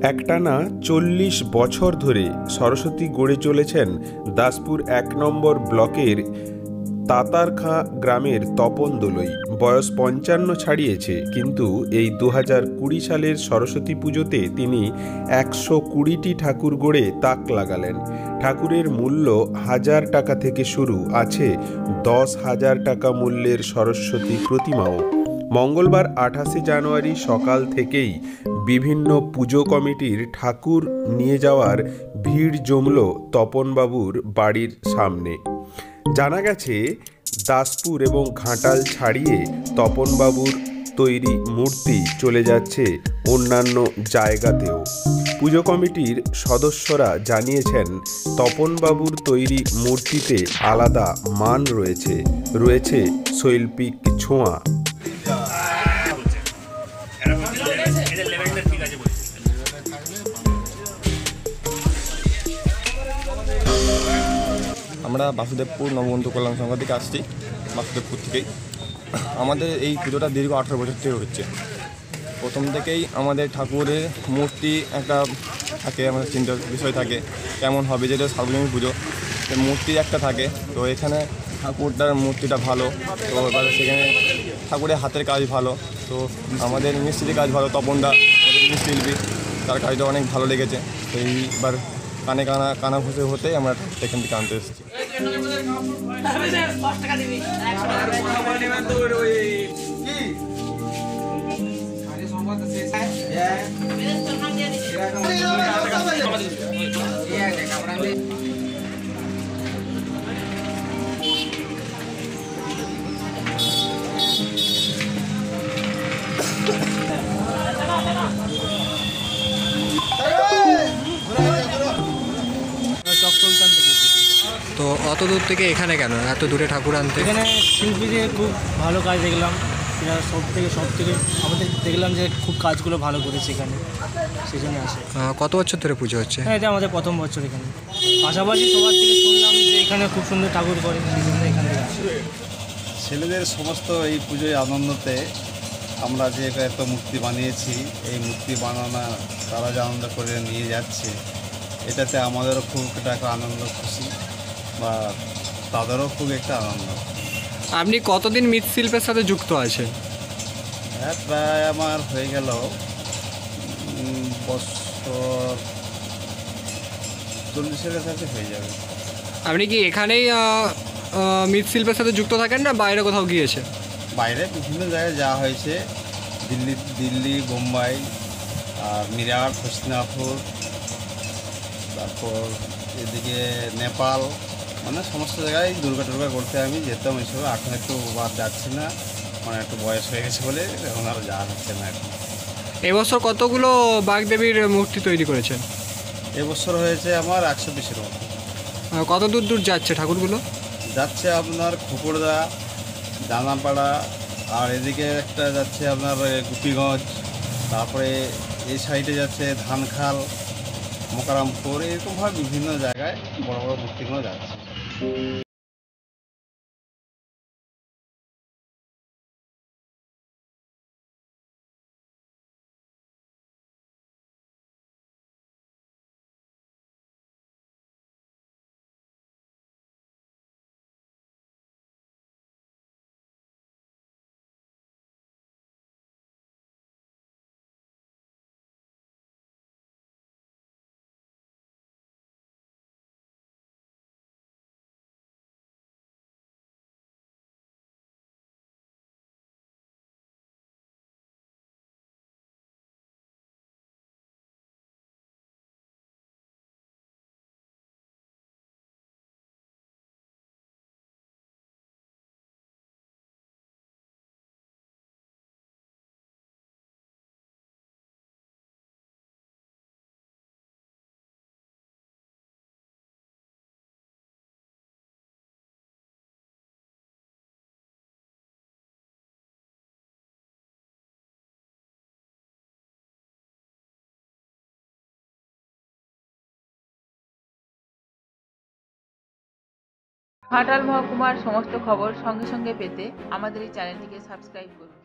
একটানা ৪০ বছর ধরে সরস্বতী গড়ে চলেছেন দাসপুর ১ নম্বর ব্লকের তাতারখাঁ গ্রামের তপন দোলই। বয়স ৫৫ ছাড়িয়েছে, কিন্তু এই ২০২০ সালের সরস্বতী পুজোতে তিনি ১২০টি ঠাকুর গড়ে তাক লাগালেন। ঠাকুরের মূল্য ১,০০০ টাকা থেকে শুরু, আছে ১০,০০০ টাকা মূল্যের সরস্বতী প্রতিমাও। মঙ্গলবার ২৮শে জানুয়ারি সকাল থেকেই বিভিন্ন পুজো কমিটির ঠাকুর নিয়ে যাওয়ার ভিড় জমল তপনবাবুর বাড়ির সামনে। জানা গেছে, দাসপুর এবং ঘাটাল ছাড়িয়ে তপনবাবুর তৈরি মূর্তি চলে যাচ্ছে অন্যান্য জায়গাতেও। পুজো কমিটির সদস্যরা জানিয়েছেন, তপনবাবুর তৈরি মূর্তিতে আলাদা মান রয়েছে শৈল্পিক ছোঁয়া। আমরা বাসুদেবপুর নববন্ধু কল্যাণ সংঘ থেকে আসছি, বাসুদেবপুর থেকেই। আমাদের এই পুজোটা দীর্ঘ 18 বছর থেকে হচ্ছে। প্রথম থেকেই আমাদের ঠাকুরের মূর্তি একটা থাকে, আমাদের চিন্তার বিষয় থাকে কেমন হবে, যেটা সার্বজনীন পুজো, মূর্তি একটা থাকে। তো এখানে ঠাকুরটার মূর্তিটা ভালো, তো এবার সেখানে ঠাকুরের হাতের কাজ ভালো, তো আমাদের মিস্ত্রির কাজ ভালো, তপনদা আমাদের শিল্পী, তার কাজটা অনেক ভালো লেগেছে। তো এইবার কানা ঘুষে হতেই আমরা এখান থেকে আনতে এসেছি। তো অত দূর থেকে এখানে কেন, এত দূরে ঠাকুর আনতে? এখানে শিল্পীদের খুব ভালো কাজ দেখলাম, এরা সব থেকে আমাদের দেখলাম যে খুব কাজগুলো ভালো করেছে এখানে, সেই জন্য আসে। কত বছর ধরে পুজো হচ্ছে? হ্যাঁ, এটা আমাদের প্রথম বছর এখানে। পাশাপাশি সবার থেকে শুনলাম যে এখানে খুব সুন্দর ঠাকুর করে, সেই জন্য এখান থেকে আসে। ছেলেদের সমস্ত এই পুজোয় আনন্দতে আমরা যে এত মূর্তি বানিয়েছি, এই মূর্তি বানানো তারা যে আনন্দ করে নিয়ে যাচ্ছে, এটাতে আমাদেরও খুব একটা আনন্দ, খুশি, বা তাদেরও খুব একটা আনন্দ। আপনি কতদিন মৃৎশিল্পের সাথে যুক্ত আছেন? হ্যাঁ, প্রায় আমার হয়ে গেল বছর 40-এর কাছাকাছি হয়ে যাবে। আপনি কি এখানেই মৃৎশিল্পের সাথে যুক্ত থাকেন, না বাইরে কোথাও গিয়েছে? বাইরে বিভিন্ন জায়গায় যাওয়া হয়েছে, দিল্লি, বোম্বাই, আর মিরাট, হসিনাপুর, তারপর এদিকে নেপাল, মানে সমস্ত জায়গায় দুর্গা করতে আমি যেতাম। এইসব এখন একটু বাদ যাচ্ছি না, মানে একটু বয়স হয়ে গেছে বলে এখন আর যাওয়া হচ্ছে না। এখন এবছর কতগুলো বাগদেবীর মূর্তি তৈরি করেছেন? এবছর হয়েছে আমার 120-এর মতো। কত দূর দূর যাচ্ছে ঠাকুরগুলো? যাচ্ছে আপনার খুকুরদা, দানাপাড়া, আর এদিকে একটা যাচ্ছে আপনার গোপীগঞ্জ, তারপরে এই সাইডে যাচ্ছে ধানখাল, মোকারামপুর, এরকমভাবে বিভিন্ন জায়গায় বড় বড় মূর্তিগুলো যাচ্ছে। ঘাটাল মহকুমার সমস্ত খবর সঙ্গে সঙ্গে পেতে আমাদের এই চ্যানেলটিকে সাবস্ক্রাইব করুন।